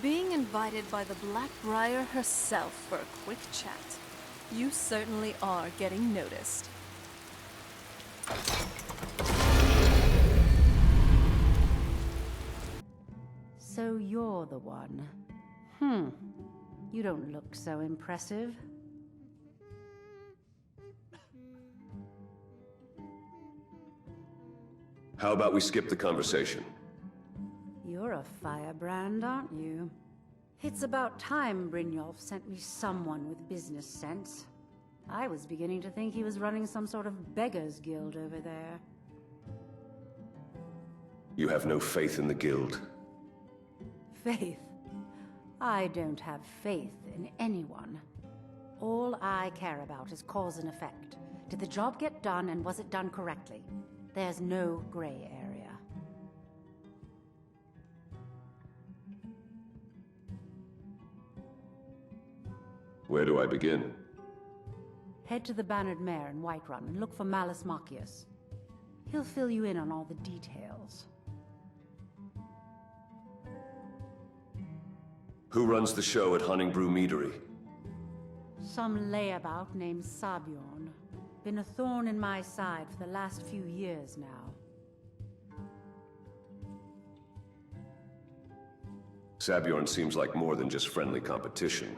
Being invited by the Blackbriar herself for a quick chat. You certainly are getting noticed. So you're the one. You don't look so impressive. How about we skip the conversation? You're a firebrand, aren't you? It's about time Brynjolf sent me someone with business sense. I was beginning to think he was running some sort of beggars guild over there. You have no faith in the guild. Faith? I don't have faith in anyone. All I care about is cause and effect. Did the job get done, and was it done correctly? There's no gray area. Where do I begin? Head to the Bannered Mare in Whiterun and look for Malus Machius. He'll fill you in on all the details. Who runs the show at Honningbrew Meadery? Some layabout named Sabjorn. Been a thorn in my side for the last few years now. Sabjorn seems like more than just friendly competition.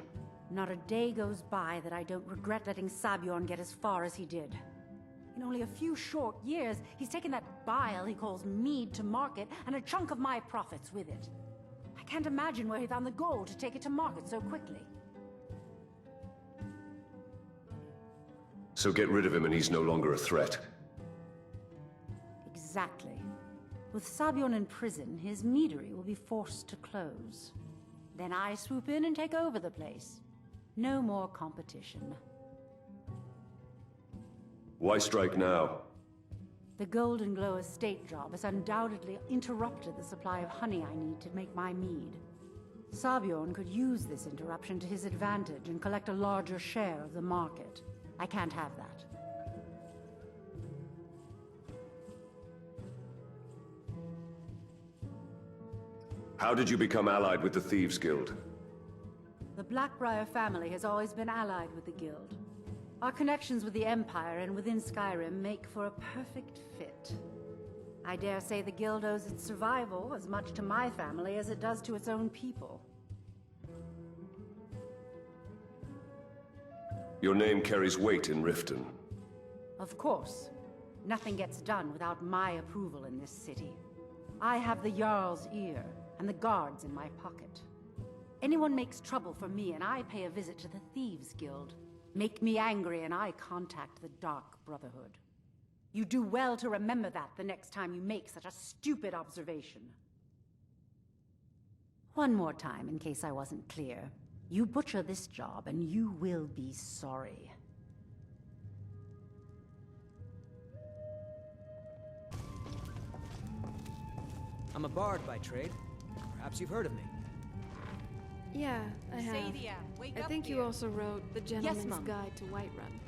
Not a day goes by that I don't regret letting Sabjorn get as far as he did. In only a few short years, he's taken that bile he calls mead to market, and a chunk of my profits with it. I can't imagine where he found the gold to take it to market so quickly. So get rid of him and he's no longer a threat. Exactly. With Sabjorn in prison, his meadery will be forced to close. Then I swoop in and take over the place. No more competition. Why strike now? The Golden Glow estate job has undoubtedly interrupted the supply of honey I need to make my mead. Sabjorn could use this interruption to his advantage and collect a larger share of the market. I can't have that. How did you become allied with the Thieves Guild? The Blackbriar family has always been allied with the Guild. Our connections with the Empire and within Skyrim make for a perfect fit. I dare say the Guild owes its survival as much to my family as it does to its own people. Your name carries weight in Riften. Of course. Nothing gets done without my approval in this city. I have the Jarl's ear, and the guards in my pocket. Anyone makes trouble for me, and I pay a visit to the Thieves Guild. Make me angry, and I contact the Dark Brotherhood. You do well to remember that the next time you make such a stupid observation. One more time, in case I wasn't clear. You butcher this job, and you will be sorry. I'm a bard by trade. Perhaps you've heard of me. Yeah, I have. Sadia, wake I up think you here. also wrote The Gentleman's Mum. Guide to Whiterun.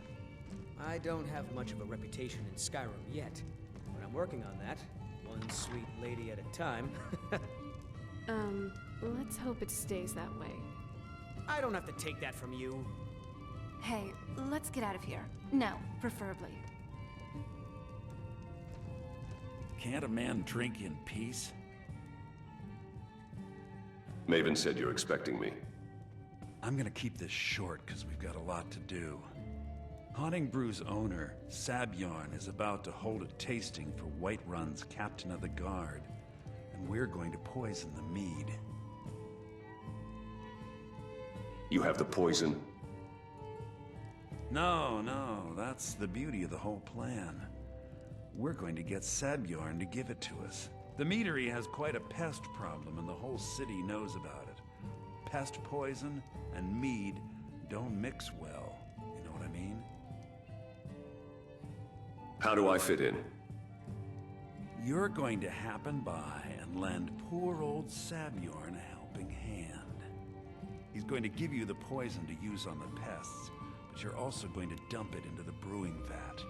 I don't have much of a reputation in Skyrim yet, but I'm working on that, one sweet lady at a time. Let's hope it stays that way. I don't have to take that from you. Hey, let's get out of here. No, preferably. Can't a man drink in peace? Maven said you're expecting me. I'm gonna keep this short because we've got a lot to do. Honningbrew's owner, Sabjorn, is about to hold a tasting for Whiterun's Captain of the Guard, and we're going to poison the mead. You have the poison. No, that's the beauty of the whole plan. We're going to get Sabjorn to give it to us. The meadery has quite a pest problem, and the whole city knows about it. Pest poison and mead don't mix well, you know what I mean? How do I fit in? You're going to happen by and lend poor old Sabjorn a helping hand. He's going to give you the poison to use on the pests, but you're also going to dump it into the brewing vat.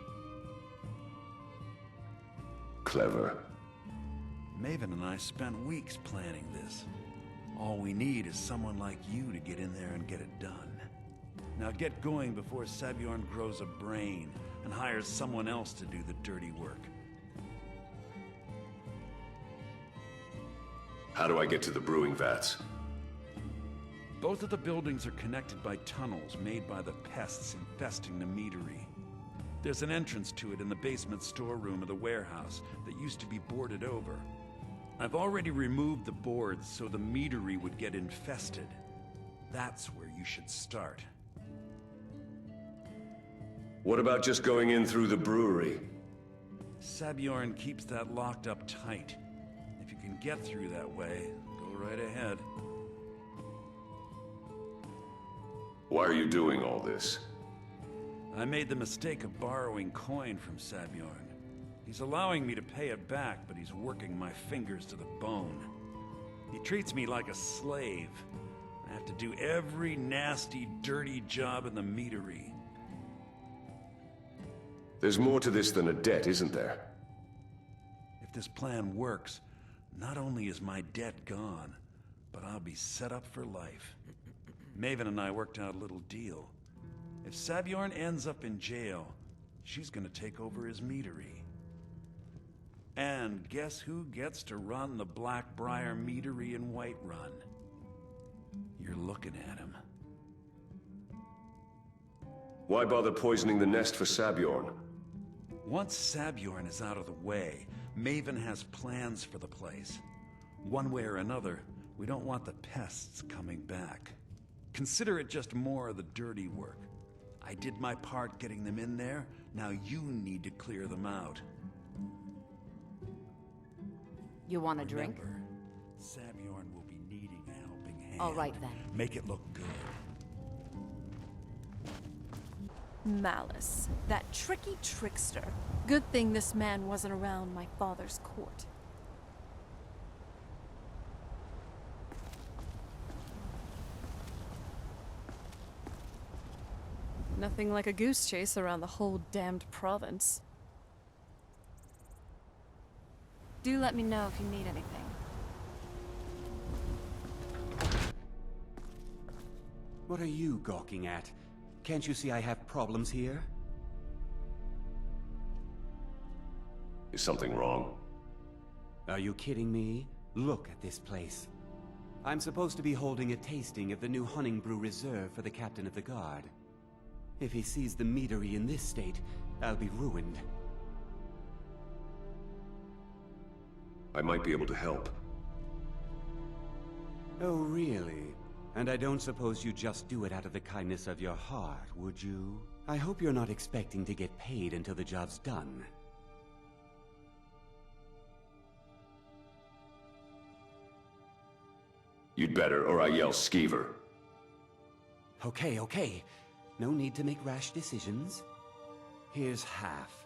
Clever. Maven and I spent weeks planning this. All we need is someone like you to get in there and get it done. Now get going before Sabjorn grows a brain and hires someone else to do the dirty work. How do I get to the brewing vats? Both of the buildings are connected by tunnels made by the pests infesting the meadery. There's an entrance to it in the basement storeroom of the warehouse that used to be boarded over. I've already removed the boards so the meadery would get infested. That's where you should start. What about just going in through the brewery? Sabjorn keeps that locked up tight. If you can get through that way, go right ahead. Why are you doing all this? I made the mistake of borrowing coin from Sabjorn. He's allowing me to pay it back, but he's working my fingers to the bone. He treats me like a slave. I have to do every nasty, dirty job in the meadery. There's more to this than a debt, isn't there? If this plan works, not only is my debt gone, but I'll be set up for life. Maven and I worked out a little deal. If Sabjorn ends up in jail, she's gonna take over his meadery. And guess who gets to run the Blackbriar meadery in Whiterun? You're looking at him. Why bother poisoning the nest for Sabjorn? Once Sabjorn is out of the way, Maven has plans for the place. One way or another, we don't want the pests coming back. Consider it just more of the dirty work. I did my part getting them in there, now you need to clear them out. You want a drink? Remember, Sabjorn will be needing a helping hand. All right, then. Make it look good. Malice, that tricky trickster. Good thing this man wasn't around my father's court. Nothing like a goose chase around the whole damned province. Do let me know if you need anything. What are you gawking at? Can't you see I have problems here? Is something wrong? Are you kidding me? Look at this place. I'm supposed to be holding a tasting of the new Hunting Brew reserved for the captain of the guard. If he sees the meadery in this state, I'll be ruined. I might be able to help. Oh, really? And I don't suppose you'd just do it out of the kindness of your heart, would you? I hope you're not expecting to get paid until the job's done. You'd better, or I yell skeever. Okay, okay. No need to make rash decisions. Here's half.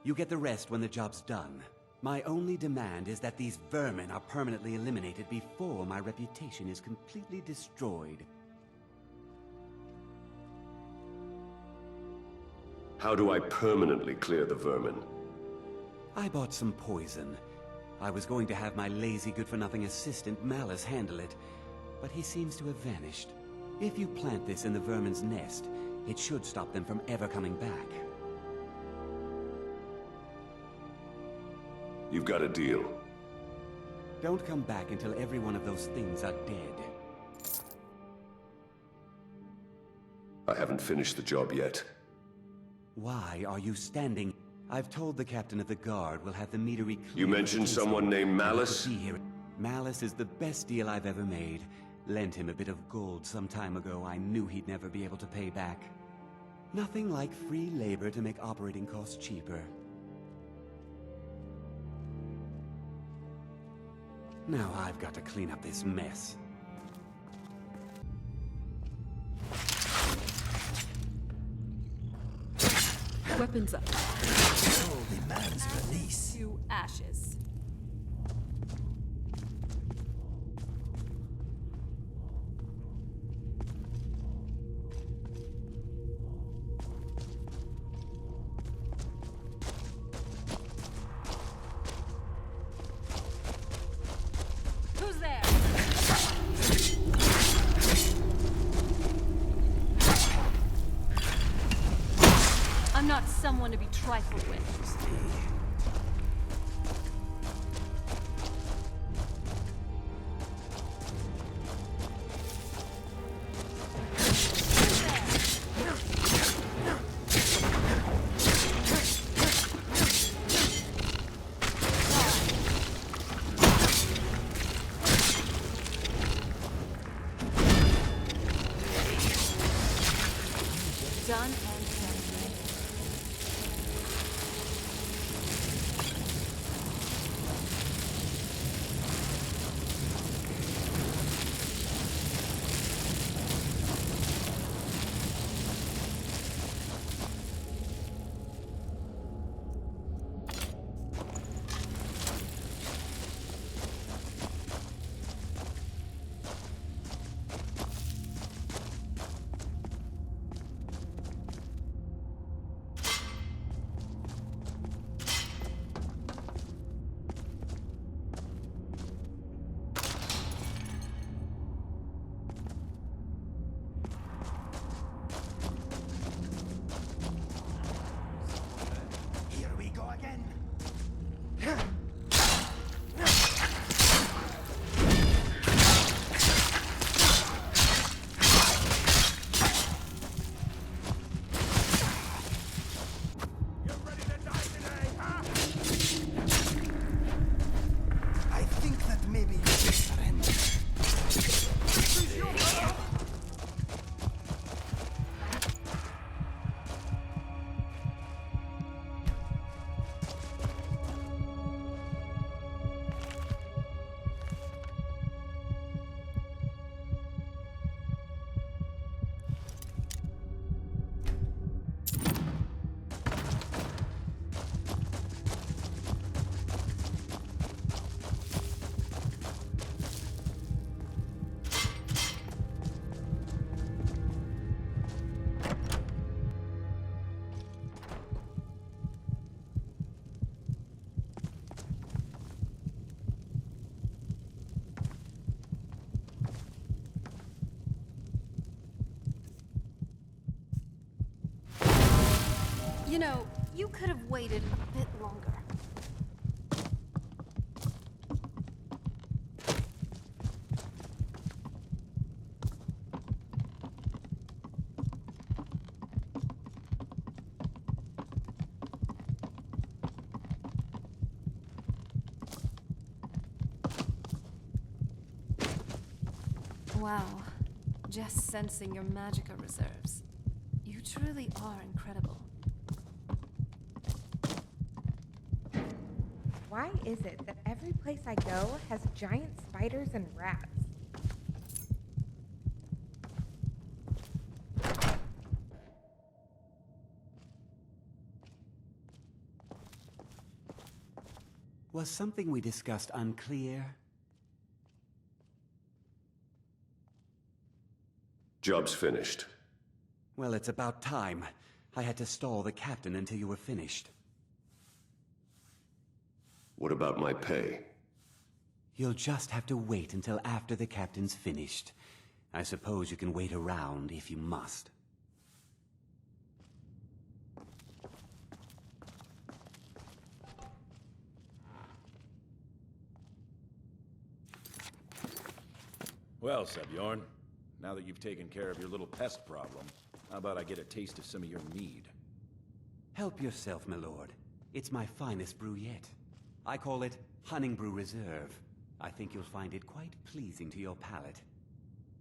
You get the rest when the job's done. My only demand is that these vermin are permanently eliminated before my reputation is completely destroyed. How do I permanently clear the vermin? I bought some poison. I was going to have my lazy good-for-nothing assistant Malice handle it, but he seems to have vanished. If you plant this in the vermin's nest, it should stop them from ever coming back. You've got a deal. Don't come back until every one of those things are dead. I haven't finished the job yet. Why are you standing? I've told the captain of the guard we'll have the meadery cleared. You mentioned someone named Malice? Be here. Malice is the best deal I've ever made. Lent him a bit of gold some time ago I knew he'd never be able to pay back. Nothing like free labor to make operating costs cheaper. Now I've got to clean up this mess. Weapons up. Holy man's release. To ashes. Who's there? not someone to be trifled with. Done and done. Here we go again. I think that maybe you should surrender. You know, you could have waited a bit longer. Wow. Just sensing your magicka reserves. You truly are incredible. Why is it that every place I go has giant spiders and rats? Was something we discussed unclear? Job's finished. Well, it's about time. I had to stall the captain until you were finished. What about my pay? You'll just have to wait until after the captain's finished. I suppose you can wait around if you must. Well, Sebjorn, now that you've taken care of your little pest problem, how about I get a taste of some of your mead? Help yourself, my lord. It's my finest brew yet. I call it Honningbrew Reserve. I think you'll find it quite pleasing to your palate.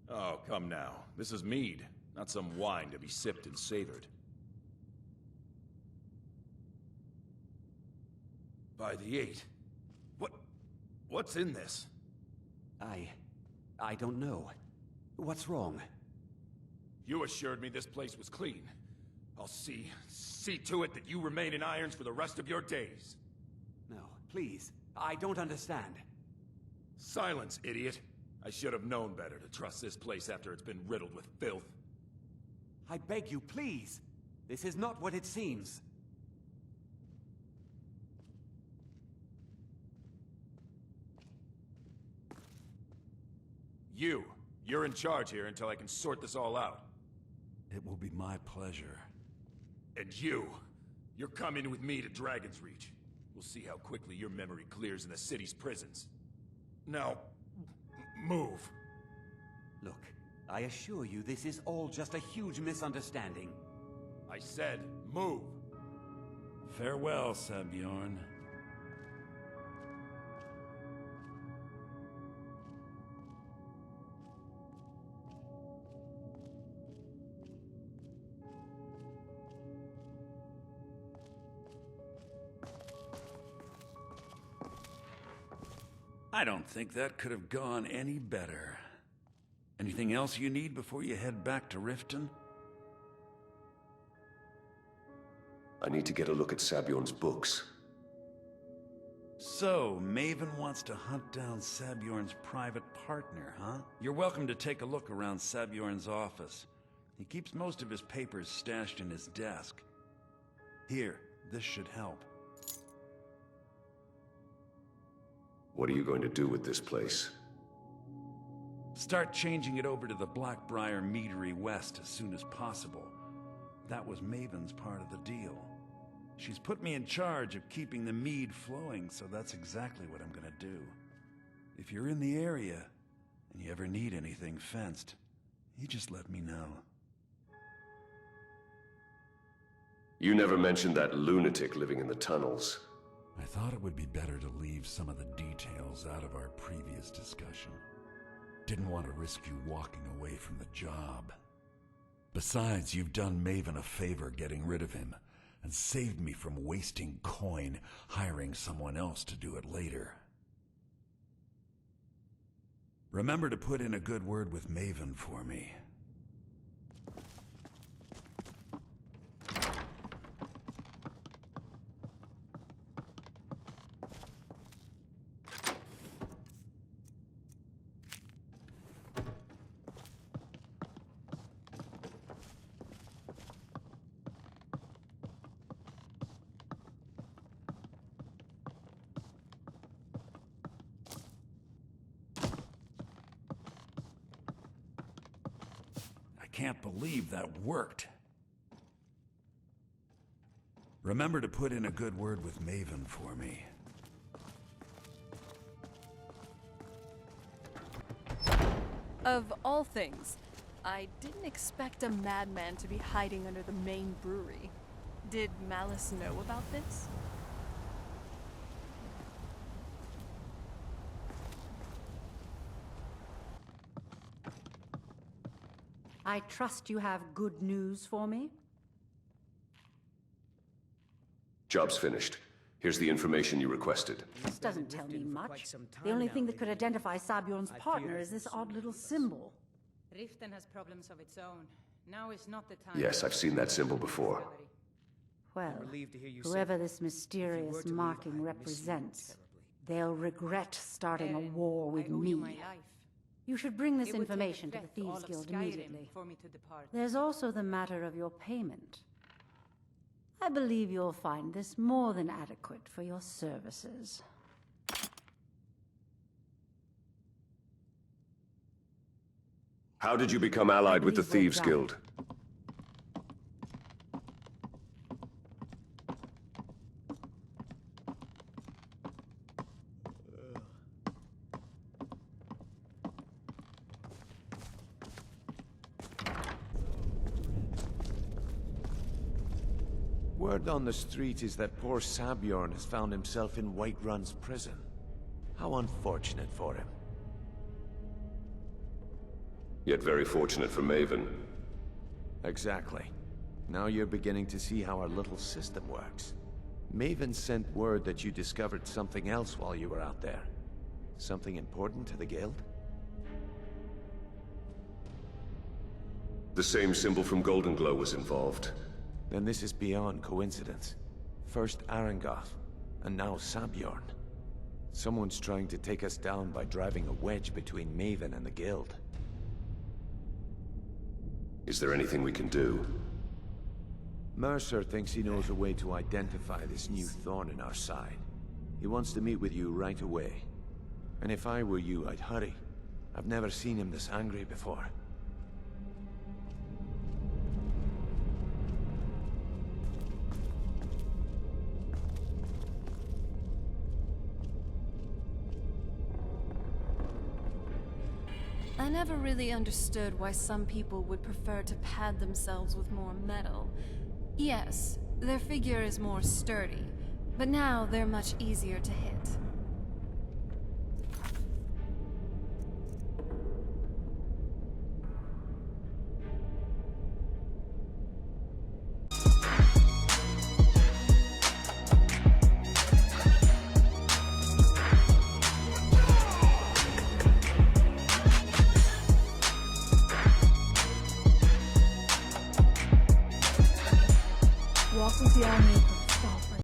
Oh, come now. This is mead, not some wine to be sipped and savored. By the 8. What's in this? I don't know. What's wrong? You assured me this place was clean. I'll see to it that you remain in irons for the rest of your days. No, please. I don't understand. Silence, idiot. I should have known better to trust this place after it's been riddled with filth. I beg you, please. This is not what it seems. You're in charge here until I can sort this all out. It will be my pleasure. And you, You're coming with me to Dragon's Reach. We'll see how quickly your memory clears in the city's prisons. Now, move. Look, I assure you this is all just a huge misunderstanding. I said, move. Farewell, Sabjorn. I don't think that could have gone any better. Anything else you need before you head back to Riften? I need to get a look at Sabjorn's books. So, Maven wants to hunt down Sabjorn's private partner, huh? You're welcome to take a look around Sabjorn's office. He keeps most of his papers stashed in his desk. Here, this should help. What are you going to do with this place? Start changing it over to the Blackbriar Meadery West as soon as possible. That was Maven's part of the deal. She's put me in charge of keeping the mead flowing, so that's exactly what I'm gonna do. If you're in the area, and you ever need anything fenced, you just let me know. You never mentioned that lunatic living in the tunnels. I thought it would be better to leave some of the details out of our previous discussion. Didn't want to risk you walking away from the job. Besides, you've done Maven a favor getting rid of him, and saved me from wasting coin hiring someone else to do it later. Remember to put in a good word with Maven for me. Can't believe that worked. Remember to put in a good word with Maven for me. Of all things, I didn't expect a madman to be hiding under the main brewery. Did Malice know about this? I trust you have good news for me? Job's finished. Here's the information you requested. This doesn't tell me much. The only thing that could identify Sabjorn's partner is this odd little symbol. Riften has problems of its own. Now is not the time. Yes, I've seen that symbol before. Well, relieved to hear you say whoever that. this mysterious If you were to leave, marking I'd miss you represents, terribly. they'll regret starting a Eren, war with I owe me. you my life. You should bring this It would take a information to the threat all Thieves of Guild Skyrim immediately. for me to depart. There's also the matter of your payment. I believe you'll find this more than adequate for your services. How did you become allied with the believe we're Thieves done. Guild? Word on the street is that poor Sabjorn has found himself in Whiterun's prison. How unfortunate for him. Yet very fortunate for Maven. Exactly. Now you're beginning to see how our little system works. Maven sent word that you discovered something else while you were out there. Something important to the Guild? The same symbol from Golden Glow was involved. Then this is beyond coincidence. First Arangoth, and now Sabjorn. Someone's trying to take us down by driving a wedge between Maven and the Guild. Is there anything we can do? Mercer thinks he knows a way to identify this new thorn in our side. He wants to meet with you right away. And if I were you, I'd hurry. I've never seen him this angry before. I never really understood why some people would prefer to pad themselves with more metal. Yes, their figure is more sturdy, but now they're much easier to hit.